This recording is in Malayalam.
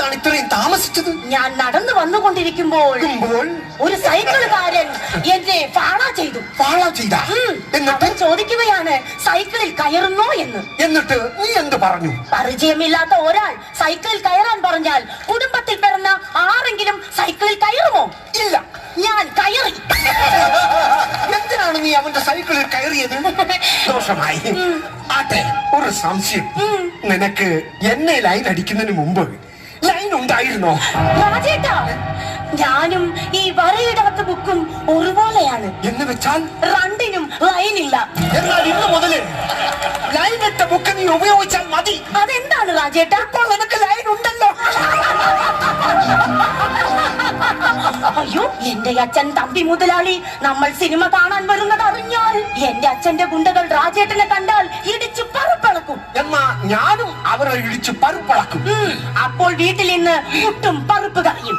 എന്താണ് ഇത്രയും താമസിച്ചത്? ഞാൻ നടന്നു വന്നുകൊണ്ടിരിക്കുമ്പോൾ ഒരു സൈക്കിളുകാരൻ എന്നെ ഫാളോ ചെയ്തു. ഫാളോ ചെയ്ത? എന്നിട്ട് ചോദിക്കുകയാണ് സൈക്കിളിൽ കയറുന്നോ എന്ന്. എന്നിട്ട് നീ എന്ത് പറഞ്ഞു? പരിചയമില്ലാത്ത ഒരാൾ സൈക്കിളിൽ കയറാൻ പറഞ്ഞാൽ കുടുംബത്തിൽ പിറന്ന ആരെങ്കിലും സൈക്കിളിൽ കയറുമോ? ഇല്ല. ഞാൻ കയറി. എന്തിനാണ് നീ അവന്റെ സൈക്കിളിൽ കയറിയത്? ദോഷമായി. ആട്ടെ, ഒരു സംശയം. നിനക്ക് എന്നെ ലൈൻ അടിക്കുന്നതിന് മുമ്പ് ലൈൻ ഉണ്ടായിരുന്നോ? രാജേട്ടാ, ഞാനും ഈ വരയിടാത്ത ബുക്കും ഒരുപോലെയാണ്. എന്ന് വെച്ചാൽ രണ്ടിനും ലൈനില്ല. എന്നാൽ ഇന്ന് മുതല് ലൈൻ ഇട്ട ബുക്ക് നീ ഉപയോഗിച്ചാൽ മതി. അതെന്താണ് രാജേട്ടാ? ഇപ്പോൾ നിനക്ക് ലൈൻ ഉണ്ടല്ലോ. അയ്യോ, എന്റെ അച്ഛൻ തമ്പി മുതലാളി നമ്മൾ സിനിമ കാണാൻ വരുന്നത് അറിഞ്ഞാൽ എന്റെ അച്ഛന്റെ ഗുണ്ടകൾ രാജേട്ടനെ കണ്ടാൽ ഇടിച്ചു പറുപ്പളക്കും. എന്നാ ഞാനും അവരെ ഇടിച്ചു പറുപ്പളക്കും. അപ്പോൾ വീട്ടിൽ നിന്ന് പുട്ടും പറുപ്പ് കറിയും.